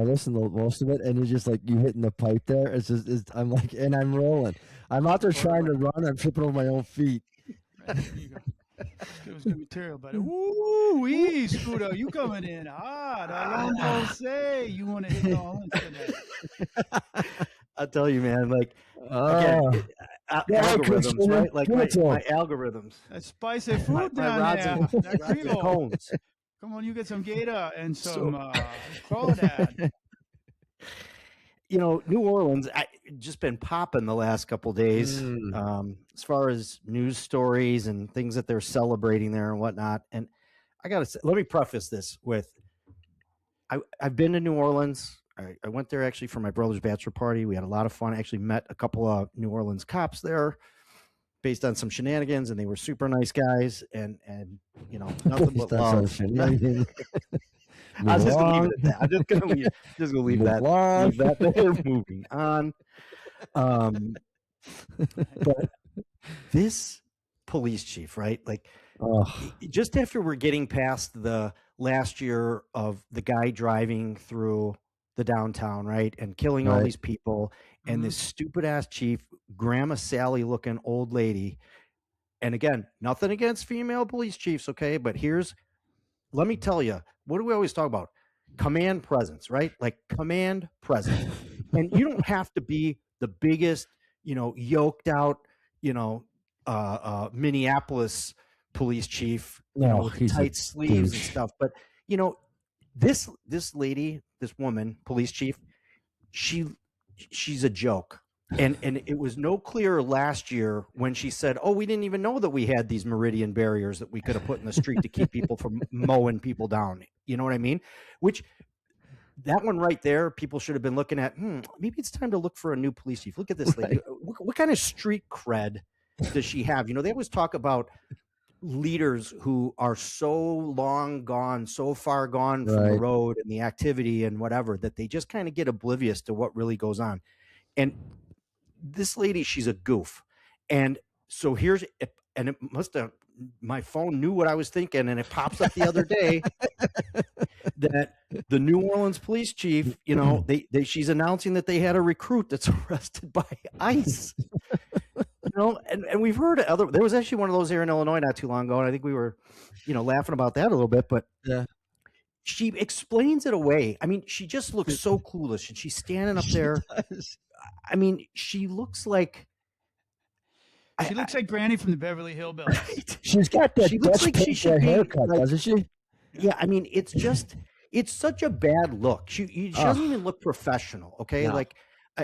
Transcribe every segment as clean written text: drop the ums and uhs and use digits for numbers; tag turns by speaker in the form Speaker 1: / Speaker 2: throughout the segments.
Speaker 1: listen to most of it, and it's just like you hitting the pipe there. I'm like, and I'm rolling. I'm out there trying to run. I'm tripping over my own feet.
Speaker 2: Right, there you go. It was good material, buddy. Ooh, Scooter, you coming in hot. I don't say you want to hit the horns today.
Speaker 3: I'll tell you, man. Like again, algorithms, right? Like my algorithms.
Speaker 2: That's spicy food down there. That Creole.
Speaker 3: Cones.
Speaker 2: Come on, you get some gator and some crawdad.
Speaker 3: New Orleans, just been popping the last couple of days as far as news stories and things that they're celebrating there and whatnot. And I got to say, let me preface this with, I've been to New Orleans. I went there actually for my brother's bachelor party. We had a lot of fun. I actually met a couple of New Orleans cops there based on some shenanigans, and they were super nice guys and nothing but love. I was just going to leave it at that. I'm just going to leave that there. Moving on. But this police chief, right? Like, just after we're getting past the last year of the guy driving through the downtown, right, and killing all these people, and this stupid ass chief, Grandma Sally looking old lady. And again, nothing against female police chiefs, okay? But let me tell you, what do we always talk about? Command presence, right? Like command presence. And you don't have to be the biggest, yoked out, Minneapolis police chief, with tight sleeves and stuff. But, this lady, this woman, police chief, she's a joke. And it was no clearer last year when she said, we didn't even know that we had these meridian barriers that we could have put in the street to keep people from mowing people down. You know what I mean? Which that one right there, people should have been looking at, maybe it's time to look for a new police chief. Look at this lady. What kind of street cred does she have? They always talk about leaders who are so long gone, so far gone from the road and the activity and whatever, that they just kind of get oblivious to what really goes on. And this lady, she's a goof. And so it must have, my phone knew what I was thinking, and it pops up the other day that the New Orleans police chief, she's announcing that they had a recruit that's arrested by ICE. And we've heard there was actually one of those here in Illinois not too long ago, and I think we were, laughing about that a little bit, but she explains it away. I mean, she just looks so clueless, and she's standing up there. I mean, she looks like
Speaker 2: Granny from the Beverly Hillbillies.
Speaker 1: Right? She's got that.
Speaker 2: She
Speaker 1: looks like she should haircut, doesn't she?
Speaker 3: Yeah, I mean, it's such a bad look. She doesn't even look professional. Okay, no. Like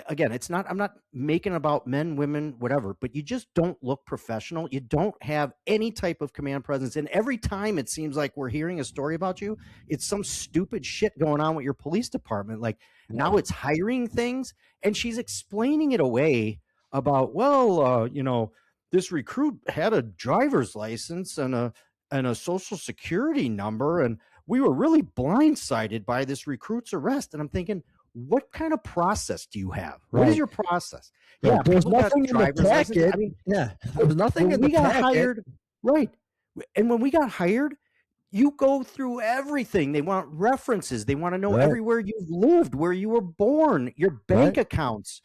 Speaker 3: again, it's not. I'm not making about men, women, whatever. But you just don't look professional. You don't have any type of command presence. And every time it seems like we're hearing a story about you, it's some stupid shit going on with your police department. Like now it's hiring things, and she's explaining it away about, this recruit had a driver's license and a social security number, and we were really blindsided by this recruit's arrest. And I'm thinking, what kind of process do you have? What is your process?
Speaker 1: Yeah, there's nothing in the packet. I mean, there's nothing in the packet.
Speaker 3: Hired, right. And when we got hired, you go through everything. They want references. They want to know everywhere you've lived, where you were born, your bank accounts,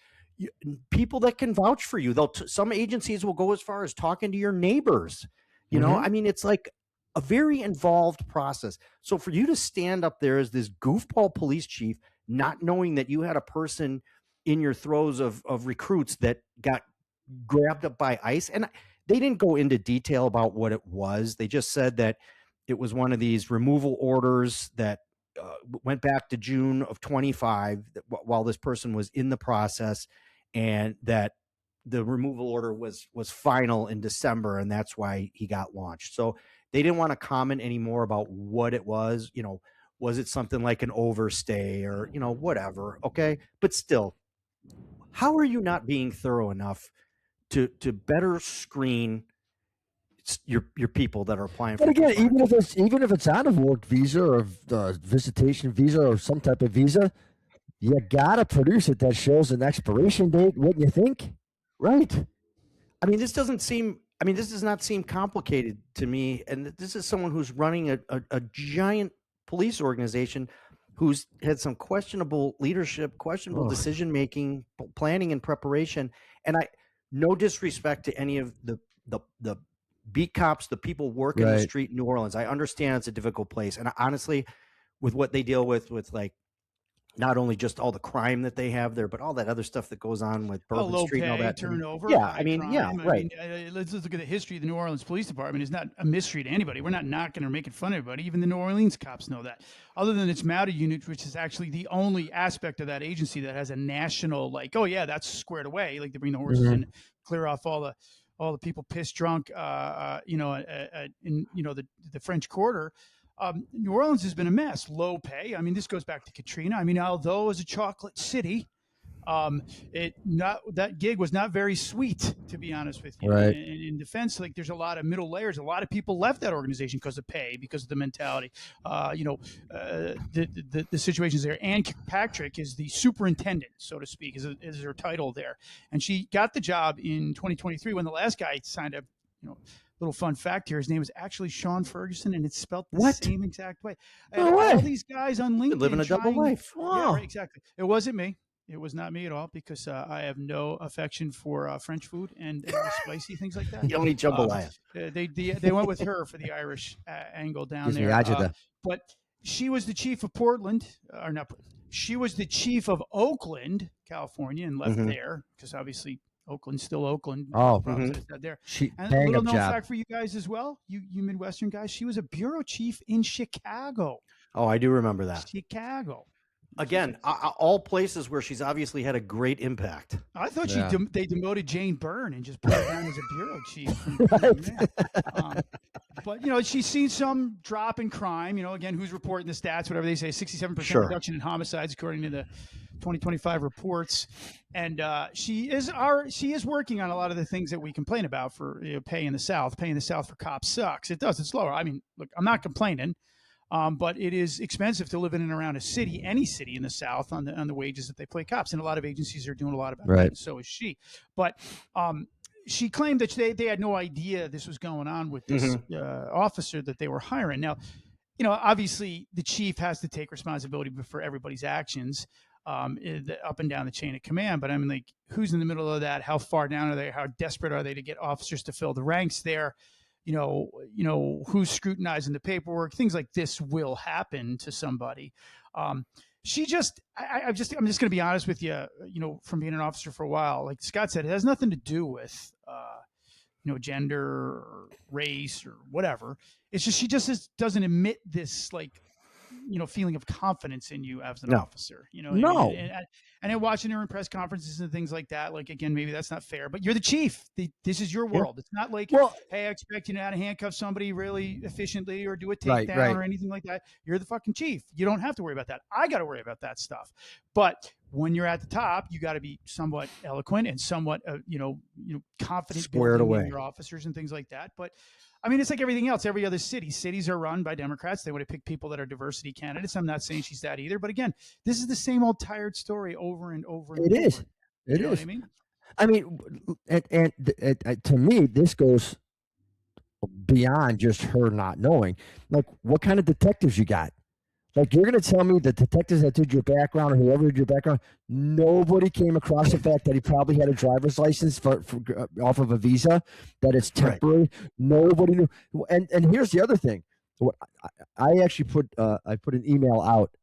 Speaker 3: people that can vouch for you. Some agencies will go as far as talking to your neighbors. I mean, it's like a very involved process. So for you to stand up there as this goofball police chief, not knowing that you had a person in your throes of recruits that got grabbed up by ICE, and they didn't go into detail about what it was. They just said that it was one of these removal orders that went back to June of 25 while this person was in the process, and that the removal order was final in December, and that's why he got launched. So they didn't want to comment anymore about what it was. Was it something like an overstay or, whatever? Okay. But still, how are you not being thorough enough to better screen your people that are applying for?
Speaker 1: But again, even if it's on a work visa or visitation visa or some type of visa, you gotta produce it that shows an expiration date. Wouldn't you think? Right.
Speaker 3: I mean, this does not seem complicated to me. And this is someone who's running a giant police organization who's had some questionable leadership, questionable decision making, planning, and preparation. And no disrespect to any of the beat cops, the people working the street in New Orleans. I understand it's a difficult place, and honestly, with what they deal with like not only just all the crime that they have there, but all that other stuff that goes on with Bourbon
Speaker 2: low
Speaker 3: Street
Speaker 2: pay,
Speaker 3: and all that.
Speaker 2: turnover,
Speaker 3: Yeah,
Speaker 2: high
Speaker 3: I mean,
Speaker 2: crime.
Speaker 3: yeah, right.
Speaker 2: Let's look at the history of the New Orleans Police Department. It's not a mystery to anybody. We're not knocking or making fun of anybody. Even the New Orleans cops know that. Other than its Mouta unit, which is actually the only aspect of that agency that has a national, like, oh yeah, that's squared away. Like they bring the horses in, clear off all the people pissed drunk, in the French Quarter. New Orleans has been a mess. Low pay. I mean, this goes back to Katrina. I mean, although it's a chocolate city, that gig was not very sweet, to be honest with you.
Speaker 1: Right.
Speaker 2: And in defense, like there's a lot of middle layers. A lot of people left that organization because of pay, because of the mentality. The situations there. Ann Kirkpatrick is the superintendent, so to speak, is her title there, and she got the job in 2023 when the last guy signed up. Little fun fact here: his name is actually Sean Ferguson, and it's spelled the same exact way.
Speaker 1: No way.
Speaker 2: All these guys on LinkedIn
Speaker 3: living a double life.
Speaker 2: Wow. Yeah, right, exactly. It wasn't me. It was not me at all, because I have no affection for French food and spicy things like that.
Speaker 3: You don't eat jambalaya.
Speaker 2: They went with her for the Irish angle down there. But she was the chief of Portland, or not. She was the chief of Oakland, California, and left there because obviously Oakland's still Oakland. There. And a little known fact for you guys as well, you Midwestern guys, she was a bureau chief in Chicago.
Speaker 3: Oh, I do remember that.
Speaker 2: Chicago.
Speaker 3: Again, all places where she's obviously had a great impact.
Speaker 2: I thought they demoted Jane Byrne and just put her down as a bureau chief. But, she's seen some drop in crime. Again, who's reporting the stats, whatever they say, 67% reduction in homicides, according to the 2025 reports. And she is working on a lot of the things that we complain about for pay in the South. Pay in the South for cops sucks. It does. It's lower. I mean, look, I'm not complaining. But it is expensive to live in and around any city in the South on the wages that they pay cops. And a lot of agencies are doing a lot about that, and so is she. But she claimed that they had no idea this was going on with this officer that they were hiring. Now, obviously the chief has to take responsibility for everybody's actions up and down the chain of command. But I mean, like, who's in the middle of that? How far down are they? How desperate are they to get officers to fill the ranks there? Who's scrutinizing the paperwork? Things like this will happen to somebody. I'm just going to be honest with you. From being an officer for a while, like Scott said, it has nothing to do with gender or race or whatever. It's just she doesn't emit this feeling of confidence in you as an officer.
Speaker 1: No.
Speaker 2: And then watching her in press conferences and things like that, like, again, maybe that's not fair, but you're the chief. This is your world. It's not like, hey, I expect you to handcuff somebody really efficiently or do a takedown or anything like that. You're the fucking chief. You don't have to worry about that. I got to worry about that stuff. But when you're at the top, you got to be somewhat eloquent and somewhat, confident,
Speaker 3: squared away
Speaker 2: in your officers and things like that. But I mean, it's like everything else. Every other cities are run by Democrats. They want to pick people that are diversity candidates. I'm not saying she's that either. But again, this is the same old tired story over and over and over.
Speaker 1: It is.
Speaker 2: You know what I mean?
Speaker 1: I mean, and to me, this goes beyond just her not knowing. Like, what kind of detectives you got? Like, you're going to tell me the detectives that did your background or whoever did your background, nobody came across the fact that he probably had a driver's license for off of a visa, that it's temporary. Right. Nobody knew. And here's the other thing. What I actually put an email out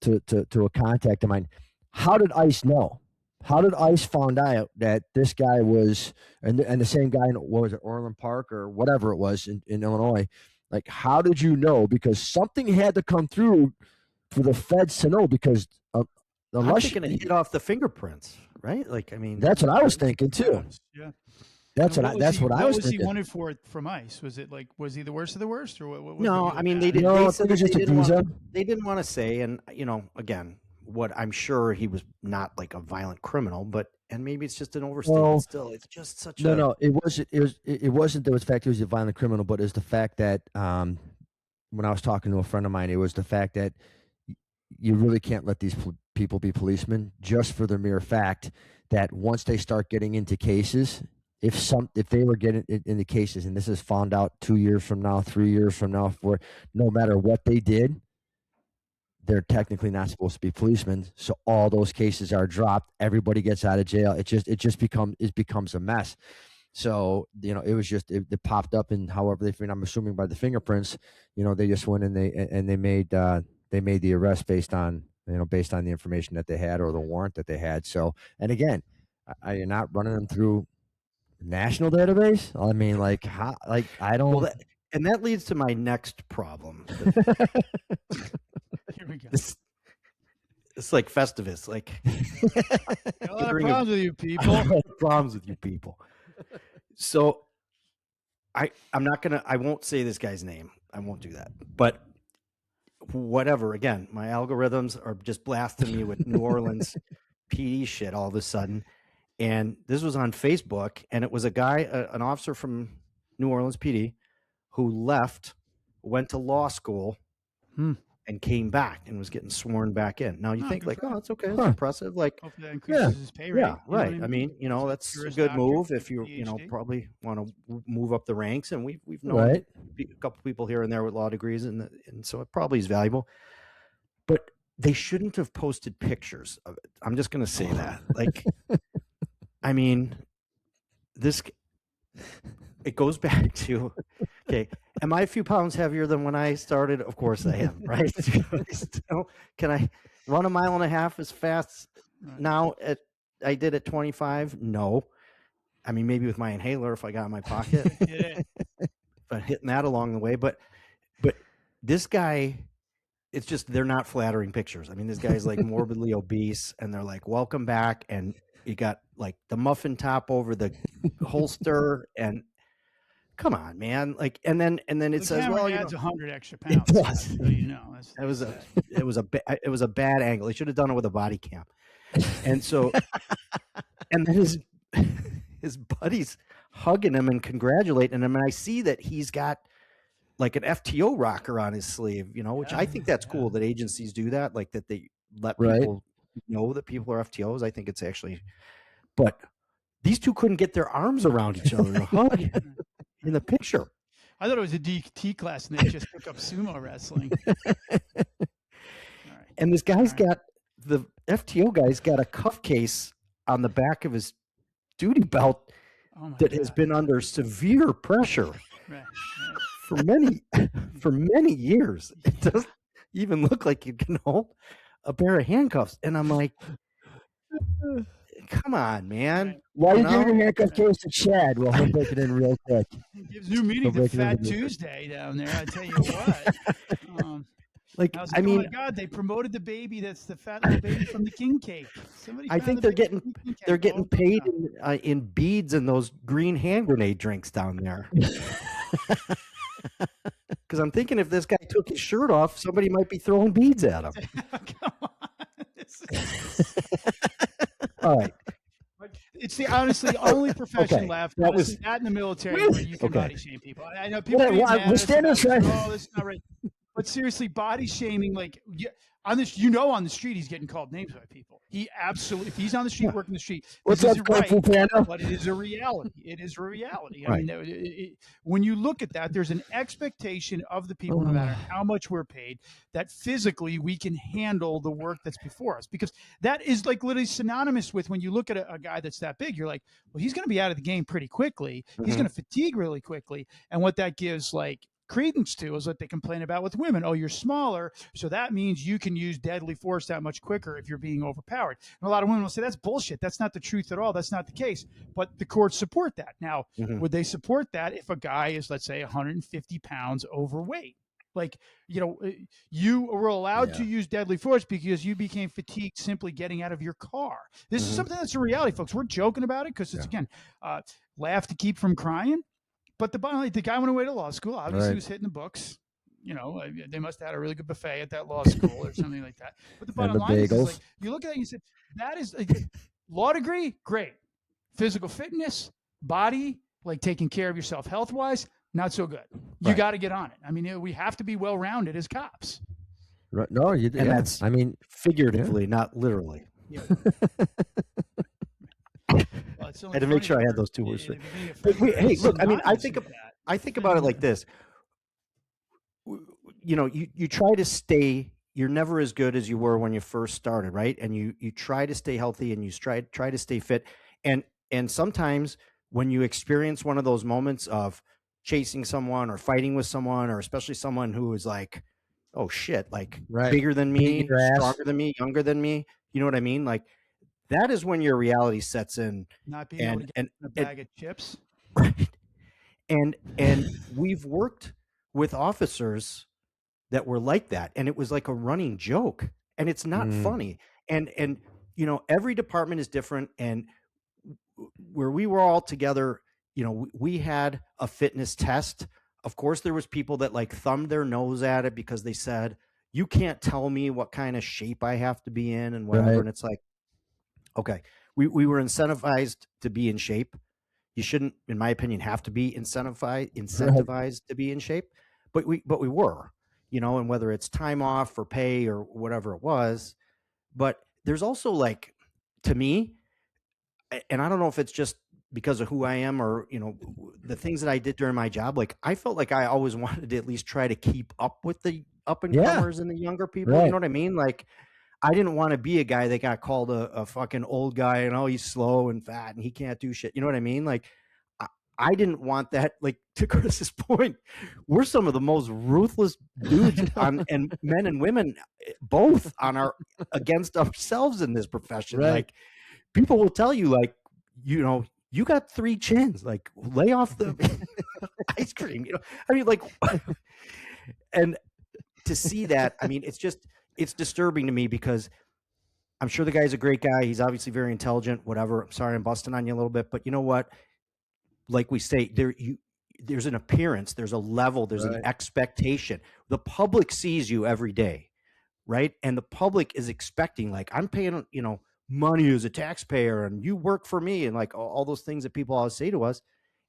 Speaker 1: to a contact of mine. How did ICE know? How did ICE find out that this guy was and the same guy in, what was it, Orland Park or whatever it was in Illinois? Like, how did you know? Because something had to come through for the feds to know. Because unless
Speaker 3: I'm thinking it hit off the fingerprints, right? Like, I mean,
Speaker 1: that's what I was thinking too.
Speaker 2: Yeah,
Speaker 1: that's what I was thinking.
Speaker 2: What was he wanted for from ICE? Was it like, was he the worst of the worst, or what?
Speaker 3: No, I mean, they didn't.
Speaker 1: No, it was just a visa.
Speaker 3: They didn't want to say, and again, what I'm sure he was not like a violent criminal, and maybe it's just an overstatement. Well, still, it's just such
Speaker 1: no. It wasn't the fact he was a violent criminal, but it's the fact that when I was talking to a friend of mine, it was the fact that you really can't let these people be policemen just for the mere fact that once they start getting into cases, if they were getting into cases, and this is found out 2 years from now, 3 years from now, no matter what they did, they're technically not supposed to be policemen. So all those cases are dropped. Everybody gets out of jail. It becomes a mess. So, it was just, it popped up, and however I'm assuming by the fingerprints, they just went and they made the arrest based on the information that they had or the warrant that they had. So, and again, you're not running them through national database. I mean, like, how, like, I don't.
Speaker 3: Well, and that leads to my next problem.
Speaker 2: Here we go.
Speaker 3: It's like Festivus, like
Speaker 2: Got a lot of problems with you people.
Speaker 3: Problems with you people. So I won't say this guy's name. I won't do that. But whatever, again, my algorithms are just blasting me with New Orleans PD shit all of a sudden. And this was on Facebook, and it was a guy, an officer from New Orleans PD, who left, went to law school, and came back and was getting sworn back in. Now you think like, oh, that's okay, that's impressive. Like,
Speaker 2: hopefully that increases his pay rate.
Speaker 3: Yeah, right. I mean, that's a good move if you probably want to move up the ranks. And we've known a couple people here and there with law degrees, and so it probably is valuable. But they shouldn't have posted pictures of it. I'm just going to say that. Like, I mean, it goes back to, okay, am I a few pounds heavier than when I started? Of course I am, right? Still, can I run 1.5 miles as fast now I did at 25? No. I mean, maybe with my inhaler if I got in my pocket, but hitting that along the way. But this guy, it's just, they're not flattering pictures. I mean, this guy's like morbidly obese, and they're like, welcome back. And you got like the muffin top over the holster, and come on, man. Like, and then it says, well,
Speaker 2: adds 100 extra pounds.
Speaker 3: It does.
Speaker 2: So,
Speaker 3: it was a bad angle. He should have done it with a body cam. And so, and then his buddies hugging him and congratulating him. And I see that he's got like an FTO rocker on his sleeve, which I think that's cool that agencies do that. Like that they let people know that people are FTOs. I think it's actually, but these two couldn't get their arms around each other to hug in the picture.
Speaker 2: I thought it was a DT class and they just took up sumo wrestling.
Speaker 3: And this guy's got, the FTO guy's got a cuff case on the back of his duty belt that has been under severe pressure for many years. It doesn't even look like you can hold a pair of handcuffs. And I'm like, come on, man.
Speaker 1: Why are you giving your handcuff case to Chad? Well, he'll take it in real quick.
Speaker 2: It gives new meaning to Fat Tuesday down there, I tell you what.
Speaker 3: I mean,
Speaker 2: oh my God, they promoted the baby. That's the fat little baby from the king cake.
Speaker 3: I think they're getting paid in beads and those green hand grenade drinks down there. Because I'm thinking if this guy took his shirt off, somebody might be throwing beads at him.
Speaker 2: Come on.
Speaker 3: All right.
Speaker 2: It's the honestly only profession left. That was that in the military where you can body shame people. I know people.
Speaker 1: We're standing right.
Speaker 2: Oh, this is not right. But seriously, body shaming, like on this, on the street, he's getting called names by people. He absolutely, if he's on the street working the street,
Speaker 1: what's up,
Speaker 2: right, but it is a reality. It is a reality. I mean, when you look at that, there's an expectation of the people, no matter how much we're paid, that physically we can handle the work that's before us. Because that is like literally synonymous with when you look at a guy that's that big, you're like, well, he's going to be out of the game pretty quickly. He's going to fatigue really quickly. And what that gives, like, credence to is what they complain about with women. Oh, you're smaller, so that means you can use deadly force that much quicker if you're being overpowered. And a lot of women will say that's bullshit. That's not the truth at all. That's not the case. But the courts support that. Now, would they support that if a guy is, let's say, 150 pounds overweight? Like, you were allowed to use deadly force because you became fatigued simply getting out of your car. This is something that's a reality, folks. We're joking about it because it's, again, laugh to keep from crying. But the guy went away to law school. Obviously, he was hitting the books. They must have had a really good buffet at that law school or something like that. But the bottom line is, like, you look at it and you say, that is law degree, great. Physical fitness, body, like taking care of yourself health-wise, not so good. You got to get on it. I mean, we have to be well-rounded as cops.
Speaker 1: Right. No,
Speaker 3: that's, I mean, figuratively, not literally. Yeah. I had to make sure I had those two words. But hey, look, I mean, I think about it like this. You try to stay you're never as good as you were when you first started, right? And you try to stay healthy and you try to stay fit. And sometimes when you experience one of those moments of chasing someone or fighting with someone, or especially someone who is like, oh shit, like bigger than me, stronger than me, younger than me, you know what I mean? Like that is when your reality sets in.
Speaker 2: Not being able to get a bag of chips.
Speaker 3: Right. And we've worked with officers that were like that, and it was like a running joke, and it's not funny. And you know, every department is different, and where we were all together, you know, we had a fitness test. Of course, there was people that like thumbed their nose at it because they said, you can't tell me what kind of shape I have to be in and whatever. Right. And it's like, okay, we were incentivized to be in shape. You shouldn't, in my opinion, have to be incentivized to be in shape, but we were, you know, and whether it's time off or pay or whatever it was. But there's also like, to me, and I don't know if it's just because of who I am or, you know, the things that I did during my job, like I felt like I always wanted to at least try to keep up with the up and comers and the younger people. Right. You know what I mean? Like I didn't want to be a guy that got called a fucking old guy and, oh, he's slow and fat and he can't do shit. You know what I mean? Like I didn't want that. Like, to Chris's point, we're some of the most ruthless dudes and men and women both against ourselves in this profession. Right. Like people will tell you, like, you know, you got 3 chins, like lay off the ice cream, you know? I mean, like, and to see that, I mean, it's disturbing to me because I'm sure the guy's a great guy. He's obviously very intelligent, whatever. I'm sorry I'm busting on you a little bit, but you know what? Like we say, there's an appearance, there's a level, there's an expectation. The public sees you every day, right? And the public is expecting, like, I'm paying, you know, money as a taxpayer and you work for me and like all those things that people always say to us.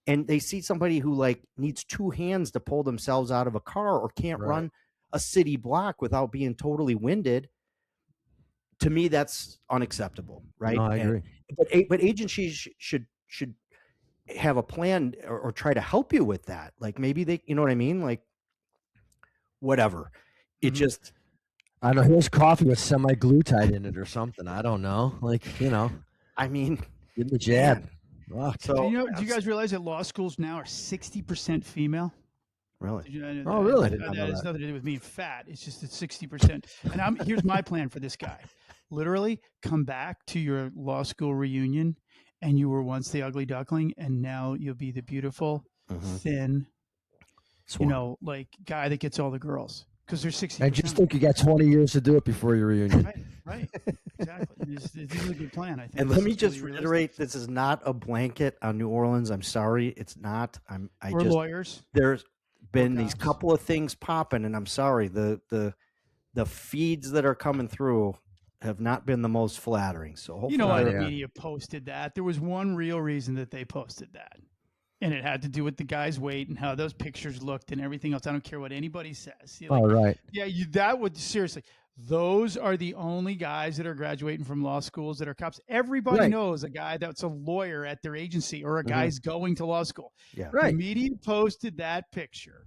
Speaker 3: And they see somebody who like needs 2 hands to pull themselves out of a car or can't run a city block without being totally winded. To me, that's unacceptable, right?
Speaker 1: No, I agree.
Speaker 3: But agencies should have a plan or try to help you with that. Like maybe they, you know what I mean? Like whatever. It just,
Speaker 1: I don't know. Here's coffee with semi-glutide in it or something. I don't know. Like, you know,
Speaker 3: I mean,
Speaker 1: give the jab.
Speaker 2: So, you know, do you guys realize that law schools now are 60% female?
Speaker 3: Really?
Speaker 2: Did you know that?
Speaker 1: Oh, really?
Speaker 2: That has nothing to do with being fat. It's just it's 60%. And here's my plan for this guy. Literally, come back to your law school reunion, and you were once the ugly duckling, and now you'll be the beautiful, thin, you know, like guy that gets all the girls because they're 60%.
Speaker 1: I just think you got 20 years to do it before your reunion.
Speaker 2: Right, exactly. This is a good plan, I think.
Speaker 3: And let me just reiterate: this is not a blanket on New Orleans. I'm sorry, it's not.
Speaker 2: We're lawyers.
Speaker 3: There's been these couple of things popping, and I'm sorry. The feeds that are coming through have not been the most flattering. So hopefully,
Speaker 2: you know why the media posted that? There was one real reason that they posted that, and it had to do with the guy's weight and how those pictures looked and everything else. I don't care what anybody says.
Speaker 1: Like, right.
Speaker 2: Yeah, that would seriously. Those are the only guys that are graduating from law schools that are cops. Everybody knows a guy that's a lawyer at their agency or a guy's going to law school.
Speaker 3: Yeah,
Speaker 2: The media posted that picture.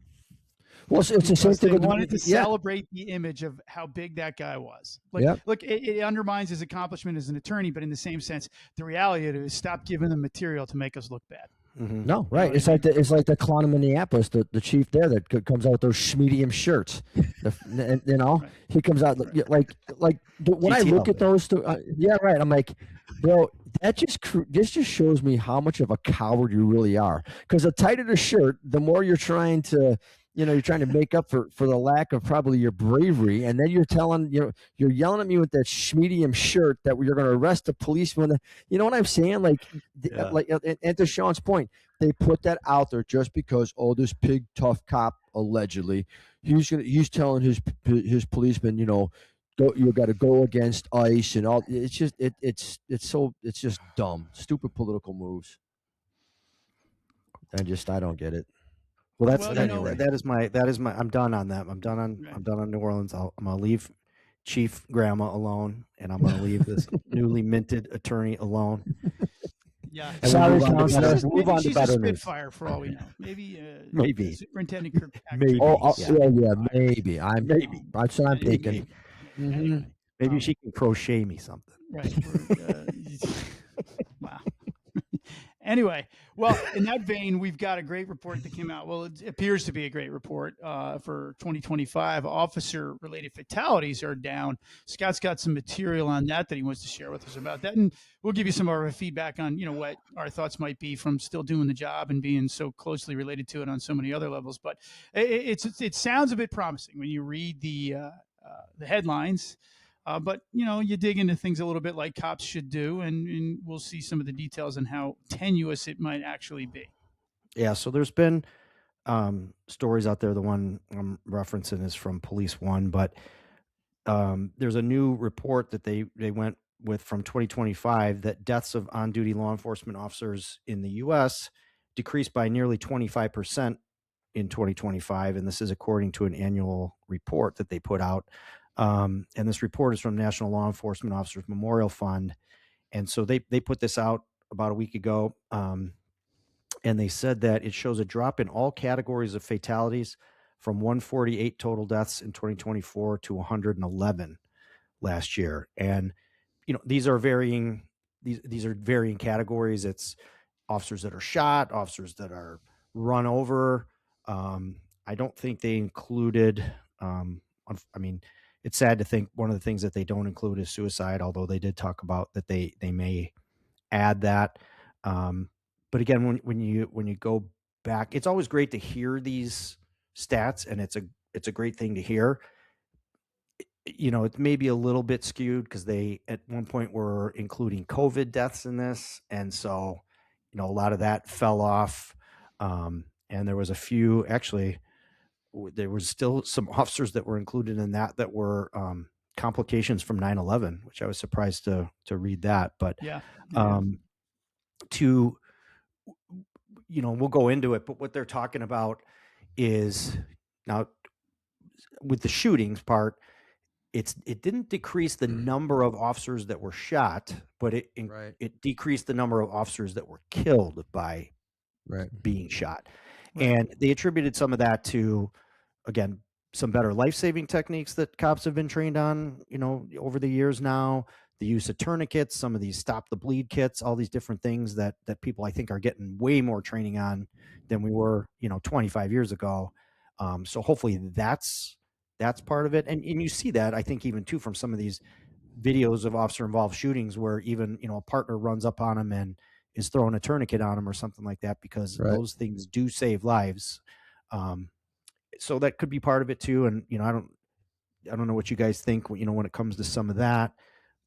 Speaker 1: Well, it's the same thing.
Speaker 2: They wanted to celebrate the image of how big that guy was. Like, look, it undermines his accomplishment as an attorney, but in the same sense, the reality of it is stop giving them material to make us look bad.
Speaker 1: No, right. It's like the clown in Minneapolis, the chief there that comes out with those medium shirts. And, you know, he comes out like when I look at those two. I'm like, bro, this just shows me how much of a coward you really are. Because the tighter the shirt, the more you're trying to. You know, you're trying to make up for the lack of probably your bravery, and then you're yelling at me with that medium shirt that you're going to arrest the policeman. You know what I'm saying? Like and to Sean's point, they put that out there just because this big tough cop allegedly he's telling his policeman, you know, you got to go against ICE and all. It's just it's just dumb, stupid political moves. I don't get it.
Speaker 3: Well, that is my. I'm done on that. I'm done on New Orleans. I'm gonna leave Chief Grandma alone, and I'm gonna leave this newly minted attorney alone.
Speaker 2: Yeah,
Speaker 1: sorry,
Speaker 3: move on to better news.
Speaker 2: Spitfire for all we know.
Speaker 3: Maybe
Speaker 2: Superintendent Kirkpatrick.
Speaker 1: Maybe. Maybe. That's what I'm thinking.
Speaker 2: Anyway,
Speaker 3: Maybe she can crochet me something.
Speaker 2: right. Wow. Anyway, well, in that vein, we've got a great report that came out. Well, it appears to be a great report for 2025. Officer-related fatalities are down. Scott's got some material on that he wants to share with us about that, and we'll give you some of our feedback on what our thoughts might be from still doing the job and being so closely related to it on so many other levels. But it sounds a bit promising when you read the headlines. But you dig into things a little bit like cops should do, and we'll see some of the details on how tenuous it might actually be.
Speaker 3: Yeah, so there's been stories out there. The one I'm referencing is from Police One, but there's a new report that they went with from 2025 that deaths of on-duty law enforcement officers in the U.S. decreased by nearly 25% in 2025, and this is according to an annual report that they put out. And this report is from National Law Enforcement Officers Memorial Fund. And so they put this out about a week ago. And they said that it shows a drop in all categories of fatalities from 148 total deaths in 2024 to 111 last year. And, these are varying categories. It's officers that are shot, officers that are run over. I don't think they included, it's sad to think one of the things that they don't include is suicide, although they did talk about that they may add that. But again, when you go back, it's always great to hear these stats, and it's a great thing to hear. It may be a little bit skewed because they at one point were including COVID deaths in this, and so a lot of that fell off. And there was a few, actually, there was still some officers that were included in that were complications from 9/11, which I was surprised to read that. But
Speaker 2: yeah.
Speaker 3: We'll go into it. But what they're talking about is now with the shootings part, it didn't decrease the number of officers that were shot, but it decreased the number of officers that were killed by being shot. Right. And they attributed some of that to, again, some better life-saving techniques that cops have been trained on, over the years now, the use of tourniquets, some of these stop the bleed kits, all these different things that people, I think, are getting way more training on than we were, 25 years ago. So hopefully that's part of it. And you see that, I think, even too, from some of these videos of officer involved shootings where even, a partner runs up on them and is throwing a tourniquet on them or something like that, because those things do save lives. So that could be part of it too. And, I don't know what you guys think, when it comes to some of that.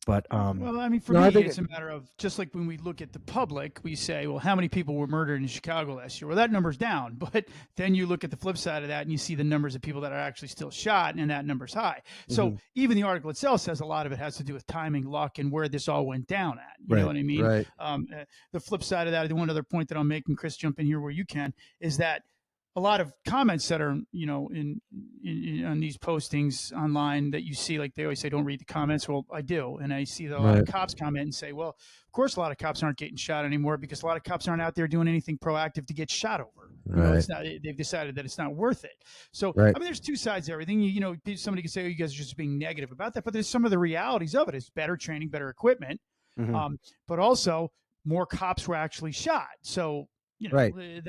Speaker 3: But
Speaker 2: well, for me, it's a matter of, just like when we look at the public, we say, well, how many people were murdered in Chicago last year? Well, that number's down. But then you look at the flip side of that and you see the numbers of people that are actually still shot, and that number's high. So even the article itself says a lot of it has to do with timing, luck, and where this all went down at. You know what I mean?
Speaker 1: Right.
Speaker 2: The flip side of that, the one other point that I'm making, Chris, jump in here where you can, is that a lot of comments that are, in on these postings online that you see, like they always say, don't read the comments. Well, I do. And I see that a lot of cops comment and say, well, of course, a lot of cops aren't getting shot anymore because a lot of cops aren't out there doing anything proactive to get shot over. It's not, they've decided that it's not worth it. So, there's two sides to everything. Somebody can say, oh, you guys are just being negative about that, but there's some of the realities of it. It's better training, better equipment, but also more cops were actually shot. So,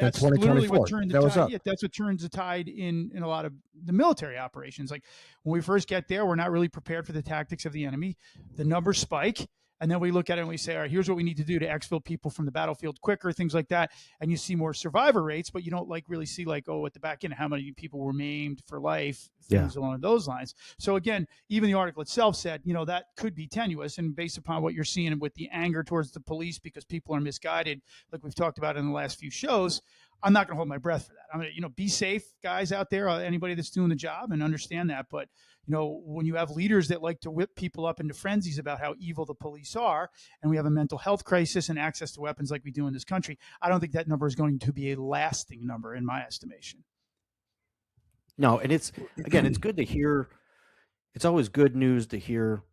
Speaker 2: that's literally what turned the tide. Yeah, that's what turns the tide in a lot of the military operations. Like when we first get there, we're not really prepared for the tactics of the enemy. The numbers spike. And then we look at it and we say, all right, here's what we need to do to exfil people from the battlefield quicker, things like that. And you see more survivor rates, but you don't really see at the back end how many people were maimed for life, things along those lines. So again, even the article itself said, that could be tenuous. And based upon what you're seeing with the anger towards the police because people are misguided, like we've talked about in the last few shows, I'm not going to hold my breath for that. I'm going to, be safe, guys out there, anybody that's doing the job, and understand that. But, when you have leaders that like to whip people up into frenzies about how evil the police are, and we have a mental health crisis and access to weapons like we do in this country, I don't think that number is going to be a lasting number in my estimation.
Speaker 3: No, and it's good to hear. It's always good news to hear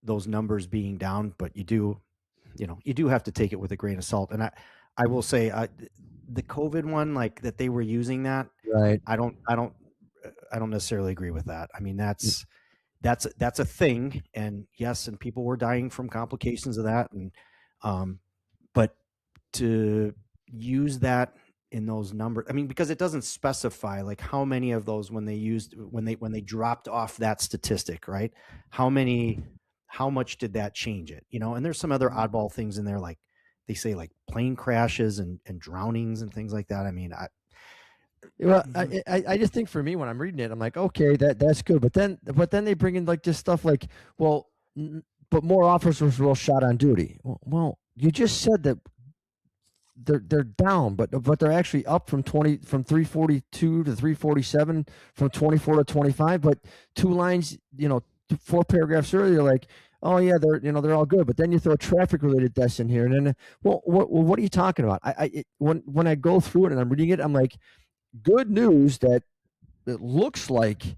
Speaker 3: those numbers being down, but you do have to take it with a grain of salt. And I will say, the COVID one, like that they were using that.
Speaker 1: Right.
Speaker 3: I don't necessarily agree with that. I mean, that's that's a thing, and yes, and people were dying from complications of that, and but to use that in those numbers, I mean, because it doesn't specify like how many of those when they dropped off that statistic, right? How much did that change it? And there's some other oddball things in there, like they say like plane crashes and drownings and things like that. I mean,
Speaker 1: Well, I just think for me when I'm reading it, I'm like, okay, that's good, but then they bring in like this stuff like, well, but more officers were shot on duty. Well, you just said that they're down, but they're actually up from 342 to 347, from 24 to 25. But two lines, 4 paragraphs earlier, like, oh yeah, they're all good. But then you throw traffic related deaths in here, and then what are you talking about? When I go through it and I'm reading it, I'm like, good news that it looks like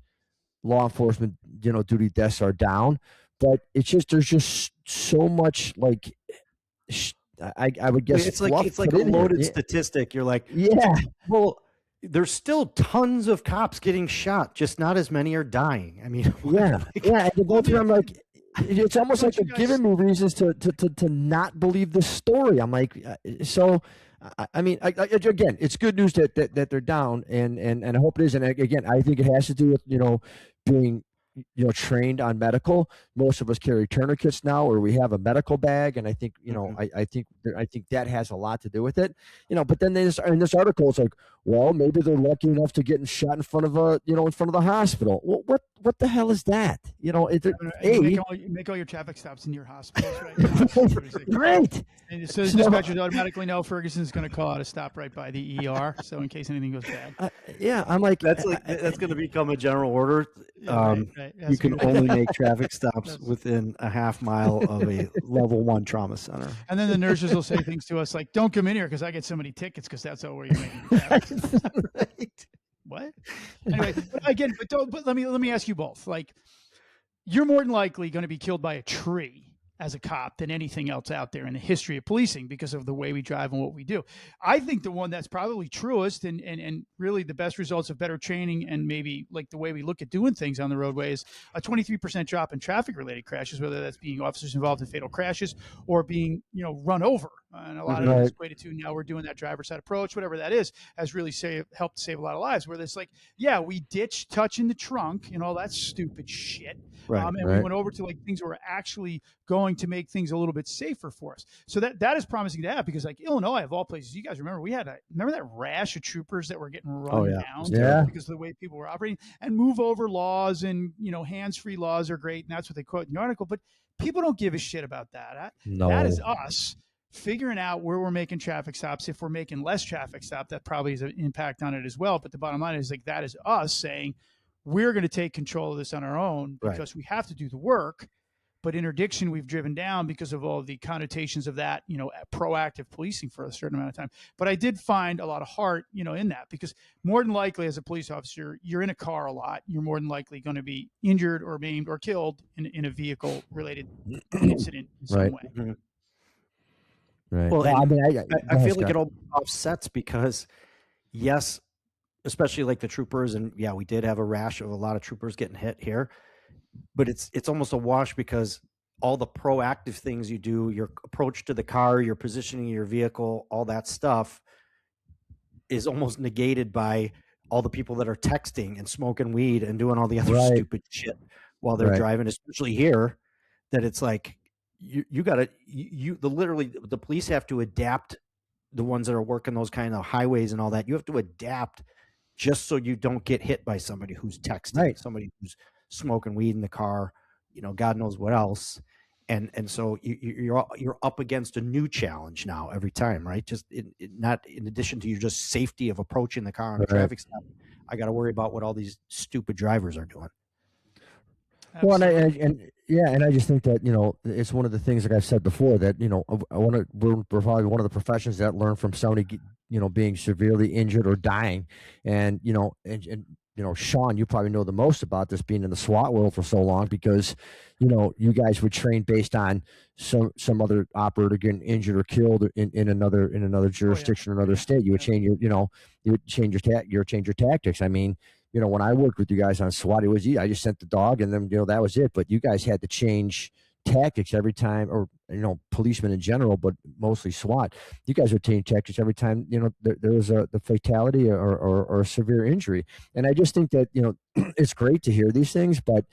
Speaker 1: law enforcement, duty deaths are down, but it's just there's just so much like. I would guess
Speaker 3: it's like a loaded statistic. You're like,
Speaker 1: yeah,
Speaker 3: well, there's still tons of cops getting shot, just not as many are dying. I mean,
Speaker 1: yeah. And to go through, I'm like, it's almost like you're giving me reasons to not believe the story. I'm like, so. I mean, again, it's good news that they're down, and I hope it is. And again, I think it has to do with being trained on medical. Most of us carry tourniquets now, or we have a medical bag, and I think I think that has a lot to do with it. But then in this article, it's like, well, maybe they're lucky enough to get shot in front of the hospital. Well, what the hell is that?
Speaker 2: You make all your traffic stops in your hospitals right now.
Speaker 1: Right.
Speaker 2: And so the dispatchers automatically know Ferguson's going to call out a stop right by the ER, so in case anything goes bad.
Speaker 1: Yeah, I'm like,
Speaker 3: that's going to become a general order. Right. You can only make traffic stops within a half mile of a level 1 trauma center.
Speaker 2: And then the nurses will say things to us like, "Don't come in here because I get so many tickets because that's all where you're making traffic stops." Right. What? Anyway, but let me ask you both. Like, you're more than likely going to be killed by a tree as a cop than anything else out there in the history of policing because of the way we drive and what we do. I think the one that's probably truest and really the best results of better training and maybe like the way we look at doing things on the roadway is a 23% drop in traffic related crashes, whether that's being officers involved in fatal crashes or being, run over. And a lot of it is equated to now we're doing that driver's side approach, whatever that is, has really helped save a lot of lives. Where it's like, yeah, we ditched touching the trunk and all that stupid shit.
Speaker 3: Right,
Speaker 2: and we went over to like things that were actually going to make things a little bit safer for us. So that is promising to have, because like Illinois, of all places, you guys remember remember that rash of troopers that were getting run down because of the way people were operating, and move over laws and hands-free laws are great, and that's what they quote in the article. But people don't give a shit about that.
Speaker 1: No.
Speaker 2: That is us figuring out where we're making traffic stops. If we're making less traffic stop, that probably has an impact on it as well. But the bottom line is like that is us saying we're going to take control of this on our own because we have to do the work. But interdiction we've driven down because of all the connotations of that, proactive policing for a certain amount of time. But I did find a lot of heart, in that, because more than likely as a police officer, you're in a car a lot. You're more than likely going to be injured or maimed or killed in a vehicle related incident in some way.
Speaker 3: Mm-hmm.
Speaker 1: Right.
Speaker 3: Well, I feel like it all offsets because, yes, especially like the troopers, and yeah, we did have a rash of a lot of troopers getting hit here, but it's almost a wash because all the proactive things you do, your approach to the car, your positioning of your vehicle, all that stuff is almost negated by all the people that are texting and smoking weed and doing all the other stupid shit while they're driving, especially here, that it's like, literally the police have to adapt, the ones that are working those kind of highways and all that. You have to adapt just so you don't get hit by somebody who's texting, somebody who's smoking weed in the car, God knows what else. And so you're up against a new challenge now every time, right? Just not in addition to your just safety of approaching the car on a traffic stop. I got to worry about what all these stupid drivers are doing.
Speaker 2: Absolutely.
Speaker 1: Well, and I just think that it's one of the things that I've said before that we're probably one of the professions that learn from somebody being severely injured or dying, and Sean, you probably know the most about this, being in the SWAT world for so long, because you guys would train based on some other operator getting injured or killed in another jurisdiction or another state. You would change your tactics. I mean, when I worked with you guys on SWAT, it was I just sent the dog, and then that was it. But you guys had to change tactics every time, or policemen in general, but mostly SWAT. You guys would change tactics every time there was the fatality or a severe injury. And I just think that it's great to hear these things, but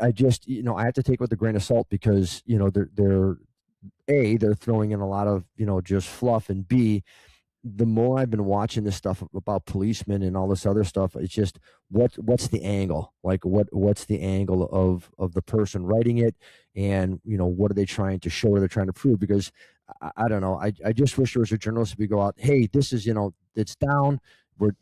Speaker 1: I just I have to take it with a grain of salt, because they're they're throwing in a lot of just fluff, and B, the more I've been watching this stuff about policemen and all this other stuff, it's just what's the angle? Like what's the angle of the person writing it, and what are they trying to show or they're trying to prove? Because I don't know. I just wish there was a journalist who would go out, hey, this is it's down.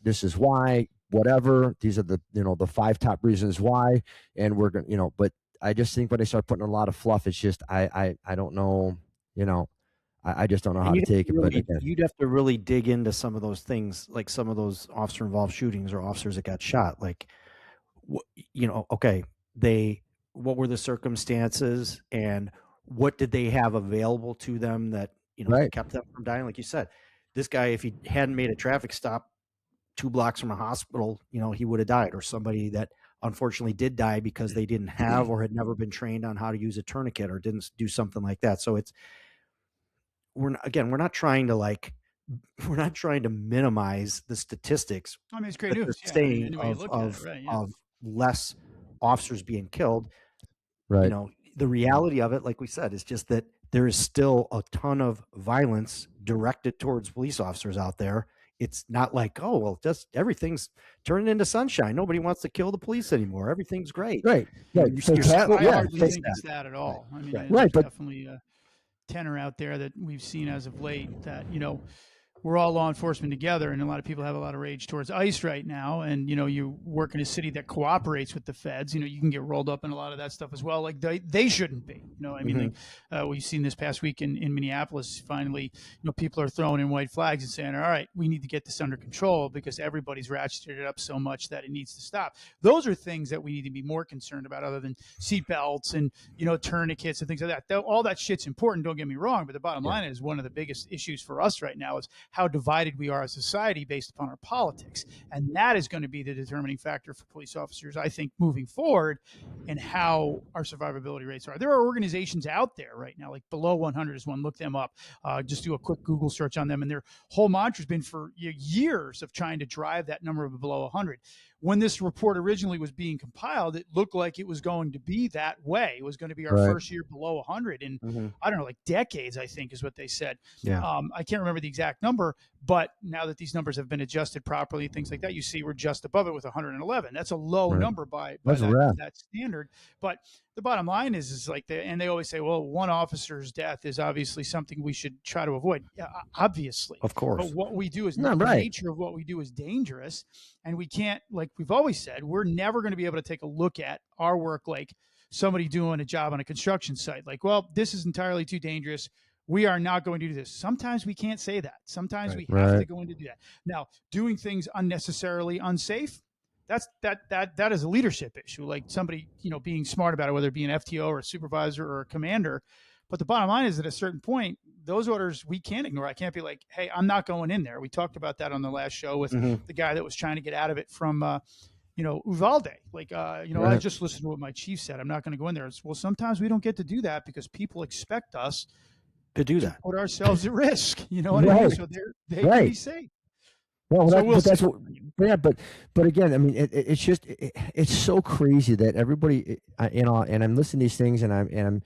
Speaker 1: This is why, whatever. These are the 5 top reasons why, and we're gonna But I just think when they start putting a lot of fluff, it's just I don't know. I just don't know how to take it. But again,
Speaker 3: you'd have to really dig into some of those things, like some of those officer-involved shootings or officers that got shot. Like, okay, what were the circumstances, and what did they have available to them that
Speaker 1: right.
Speaker 3: kept them from dying? Like you said, this guy, if he hadn't made a traffic stop 2 blocks from a hospital, he would have died. Or somebody that unfortunately did die because they didn't have or had never been trained on how to use a tourniquet, or didn't do something like that. So we're not trying to minimize the statistics.
Speaker 2: I mean, it's great news.
Speaker 3: Saying of less officers being killed.
Speaker 1: Right.
Speaker 3: The reality of it, like we said, is just that there is still a ton of violence directed towards police officers out there. It's not like, oh, well, just everything's turning into sunshine. Nobody wants to kill the police anymore. Everything's great.
Speaker 1: Right. Right.
Speaker 2: I hardly think it's that at all. I mean,
Speaker 1: right. But
Speaker 2: definitely tenor out there that we've seen as of late that we're all law enforcement together, and a lot of people have a lot of rage towards ICE right now. And you work in a city that cooperates with the feds. You can get rolled up in a lot of that stuff as well. Like they shouldn't be. I mean, we've seen this past week in Minneapolis. Finally, people are throwing in white flags and saying, "All right, we need to get this under control because everybody's ratcheted it up so much that it needs to stop." Those are things that we need to be more concerned about, other than seatbelts and tourniquets and things like that. All that shit's important. Don't get me wrong, but the bottom line is one of the biggest issues for us right now is how divided we are as a society based upon our politics. And that is going to be the determining factor for police officers, I think, moving forward, and how our survivability rates are. There are organizations out there right now, like Below 100 is one. Look them up. Just do a quick Google search on them. And their whole mantra has been for years of trying to drive that number of below 100. When this report originally was being compiled, it looked like it was going to be that way. It was going to be our first year below 100 in, I don't know, like decades, I think is what they said.
Speaker 3: Yeah.
Speaker 2: I can't remember the exact number, but now that these numbers have been adjusted properly, things like that, you see we're just above it with 111. That's a low number by that standard. But the bottom line is like, and they always say, well, one officer's death is obviously something we should try to avoid. Yeah, obviously.
Speaker 3: Of course.
Speaker 2: But what we do is the nature of what we do is dangerous. And we can't, like we've always said, we're never going to be able to take a look at our work like somebody doing a job on a construction site. Like, well, this is entirely too dangerous. We are not going to do this. Sometimes we can't say that. Sometimes we have to go in to do that. Now, doing things unnecessarily unsafe, that is a leadership issue. Like somebody, being smart about it, whether it be an FTO or a supervisor or a commander. But the bottom line is, at a certain point, those orders we can't ignore. I can't be like, hey, I'm not going in there. We talked about that on the last show with the guy that was trying to get out of it from, Uvalde. Like, I just listened to what my chief said. I'm not going to go in there. Well, sometimes we don't get to do that because people expect us
Speaker 3: to do that,
Speaker 2: put ourselves at risk. You know what I mean? So they can be safe.
Speaker 1: Well, but again, I mean, it's just it's so crazy that everybody, and I'm listening to these things, and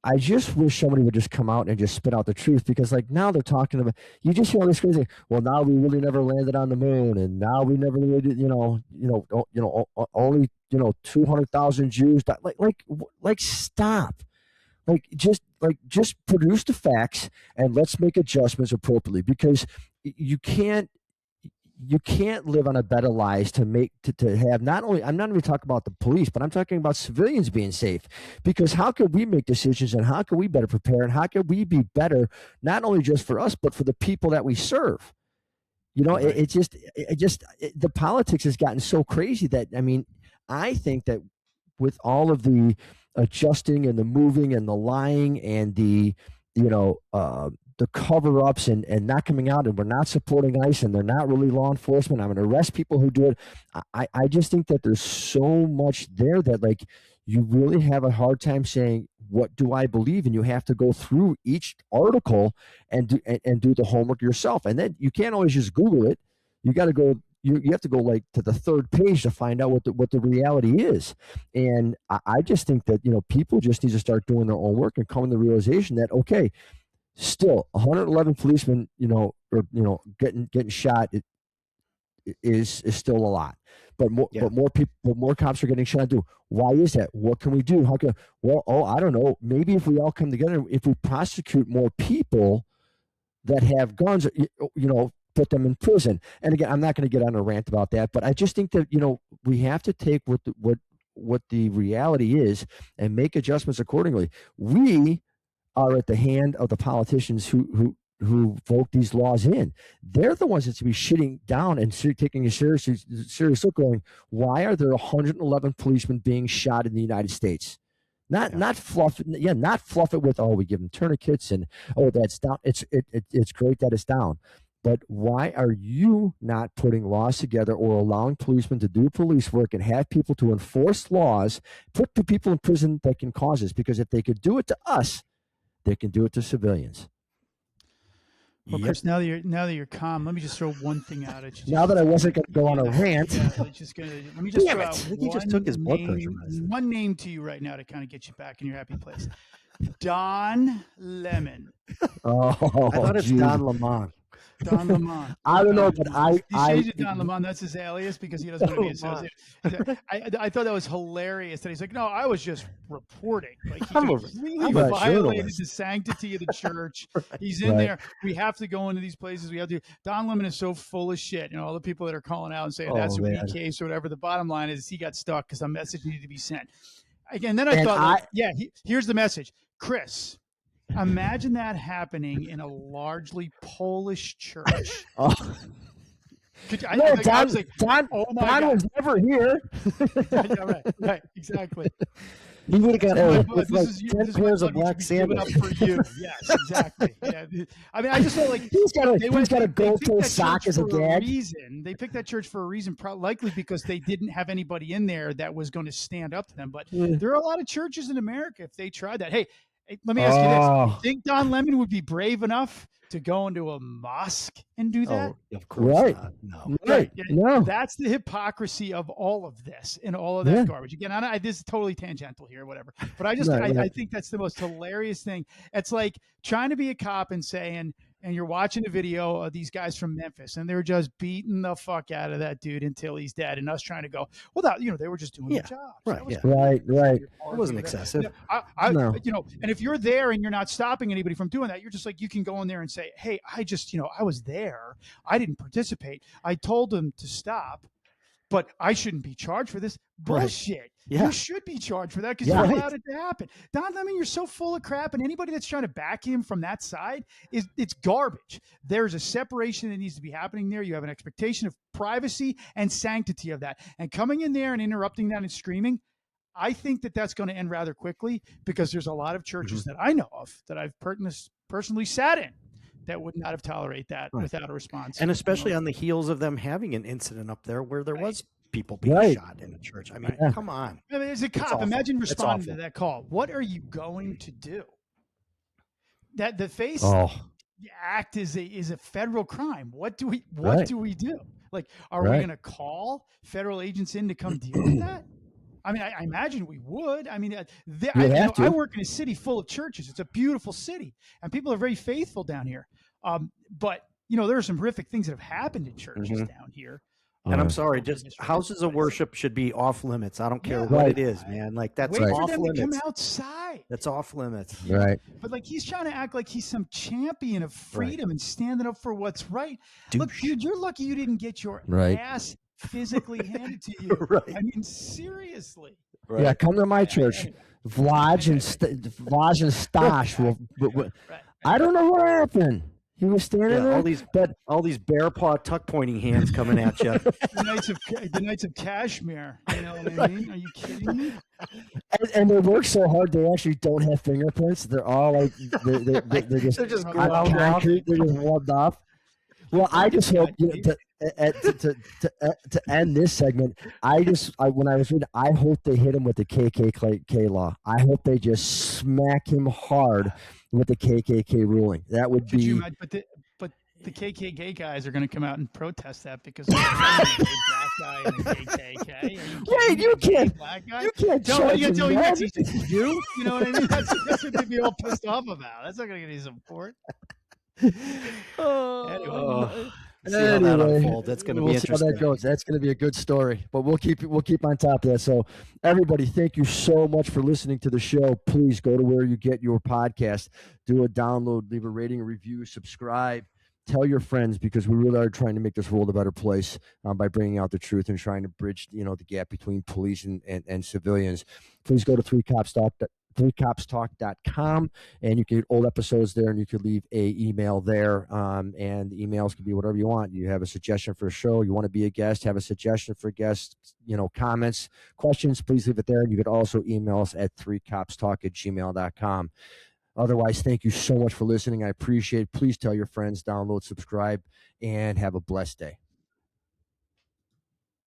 Speaker 1: I just wish somebody would just come out and just spit out the truth, because like now they're talking about, you just hear all this crazy, well, now we really never landed on the moon, and now we never really did, only 200,000 Jews died. Like stop. Just produce the facts and let's make adjustments appropriately, because you can't live on a bed of lies to have not only, I'm not even talking about the police, but I'm talking about civilians being safe, because how can we make decisions, and how can we better prepare, and how can we be better, not only just for us, but for the people that we serve? The politics has gotten so crazy that, I mean, I think that with all of the adjusting and the moving and the lying and the the cover-ups and not coming out, and we're not supporting ICE, and they're not really law enforcement. I'm going to arrest people who do it. I just think that there's so much there that, like, you really have a hard time saying, what do I believe? And you have to go through each article and do the homework yourself. And then you can't always just Google it. You got to go. You have to go like to the third page to find out what the reality is. And I just think that, people just need to start doing their own work and come to the realization that, okay, still 111 policemen, getting shot is still a lot. But more cops are getting shot too. Why is that? What can we do? How can? Well, I don't know. Maybe if we all come together, if we prosecute more people that have guns, put them in prison. And again, I'm not going to get on a rant about that, but I just think that we have to take what the reality is and make adjustments accordingly. We are at the hand of the politicians who vote these laws in. They're the ones that should be shitting down and taking a serious look, going, why are there 111 policemen being shot in the United States? Not fluff it with, we give them tourniquets and that's down. It's great that it's down. But why are you not putting laws together or allowing policemen to do police work and have people to enforce laws, put the people in prison that can cause this? Because if they could do it to us, they can do it to civilians.
Speaker 2: Well, Chris, now that you're calm, let me just throw one thing out at you.
Speaker 1: Now that I wasn't going to go on a rant.
Speaker 2: Let me just throw out
Speaker 3: I think he just took his blood pressure medicine.
Speaker 2: One name to you right now to kind of get you back in your happy place. Don Lemon.
Speaker 3: I thought it's Don Lemon.
Speaker 2: Don Lemon.
Speaker 1: I don't know, but
Speaker 2: he changed it to Don Lemon. That's his alias because he doesn't want to be associated. I thought that was hilarious. That he's like, no, I was just reporting. Like, he completely violated the sanctity of the church. He's in there. We have to go into these places. We have to. Don Lemon is so full of shit. All the people that are calling out and saying that's a weak case or whatever. The bottom line is he got stuck because a message needed to be sent. Again, then I thought, here's the message, Chris. Imagine that happening in a largely Polish church.
Speaker 1: Don was never here.
Speaker 2: Right, exactly.
Speaker 1: He would have got
Speaker 2: this
Speaker 1: 10 pairs of black sandals.
Speaker 2: For you. Yes, exactly. Yeah. I mean, I just felt like
Speaker 1: he's got a gold-toe sock as a gag.
Speaker 2: They picked that church for a reason, likely because they didn't have anybody in there that was going to stand up to them. But there are a lot of churches in America, if they tried that. Hey, let me ask you this. You think Don Lemon would be brave enough to go into a mosque and do that?
Speaker 3: Of course not. No.
Speaker 1: Right. No.
Speaker 2: That's the hypocrisy of all of this and all of that garbage. Again, this is totally tangential here, whatever. But I think that's the most hilarious thing. It's like trying to be a cop and saying, and you're watching a video of these guys from Memphis, and they're just beating the fuck out of that dude until he's dead, and us trying to go, well, they were just doing their job.
Speaker 1: Right.
Speaker 3: It wasn't excessive.
Speaker 2: And if you're there and you're not stopping anybody from doing that, you're just like, you can go in there and say, hey, I was there. I didn't participate. I told them to stop, but I shouldn't be charged for this. Bullshit. Right. Yeah. You should be charged for that because you allowed it to happen. Don Lemon, you're so full of crap, and anybody that's trying to back him from that side it's garbage. There's a separation that needs to be happening there. You have an expectation of privacy and sanctity of that. And coming in there and interrupting that and screaming, I think that's going to end rather quickly because there's a lot of churches that I know of that I've personally sat in that would not have tolerated that without a response.
Speaker 3: And especially on the heels of them having an incident up there where there was people being shot in a church. I mean, come on.
Speaker 2: I mean, as a cop, imagine responding to that call. What are you going to do? That the face act is a federal crime. What do we do? Like, are we going to call federal agents in to come deal with that? I mean, I imagine we would. I mean, I work in a city full of churches. It's a beautiful city, and people are very faithful down here. But there are some horrific things that have happened in churches down here.
Speaker 3: And I'm sorry, just houses of worship should be off limits. I don't care what it is, man. Like that's
Speaker 2: Wait
Speaker 3: off
Speaker 2: for them
Speaker 3: limits.
Speaker 2: To come outside.
Speaker 3: That's off limits.
Speaker 1: Right.
Speaker 2: But like he's trying to act like he's some champion of freedom and standing up for what's right. Look, dude, you're lucky you didn't get your ass physically handed to you. I mean, seriously.
Speaker 1: Right. Yeah, come to my church. Vlaj and Stash. I don't know what happened. He was standing there.
Speaker 3: All these bear paw tuck pointing hands coming at you.
Speaker 2: The Knights of Kashmir. You know what I mean? Are you kidding me?
Speaker 1: And they work so hard, they actually don't have fingerprints. They're all like they're just
Speaker 3: ground
Speaker 1: concrete. They're just rubbed off. Well, I just hope to end this segment. When I was reading, I hope they hit him with the KKK law. I hope they just smack him hard with the KKK ruling. That would be.
Speaker 2: But the KKK guys are going to come out and protest that because of the black guy and the KKK.
Speaker 1: Wait, you can't.
Speaker 2: Black guy?
Speaker 1: You can't.
Speaker 2: You know what I mean? That's what they'd be all pissed off about. That's not going to get any support.
Speaker 1: Anyway,
Speaker 3: that unfolds. That's going to be interesting.
Speaker 1: See how that goes. That's going to be a good story. But we'll keep on top of that. So, everybody, thank you so much for listening to the show. Please go to where you get your podcast, do a download, leave a rating, a review, subscribe. Tell your friends, because we really are trying to make this world a better place by bringing out the truth and trying to bridge, the gap between police and civilians. Please go to 3copstalk.com, and you can get old episodes there, and you can leave a email there. And the emails can be whatever you want. You have a suggestion for a show, you want to be a guest, have a suggestion for guests, comments, questions, please leave it there. And you could also email us at 3copstalk@gmail.com. Otherwise, thank you so much for listening. I appreciate it. Please tell your friends, download, subscribe, and have a blessed day.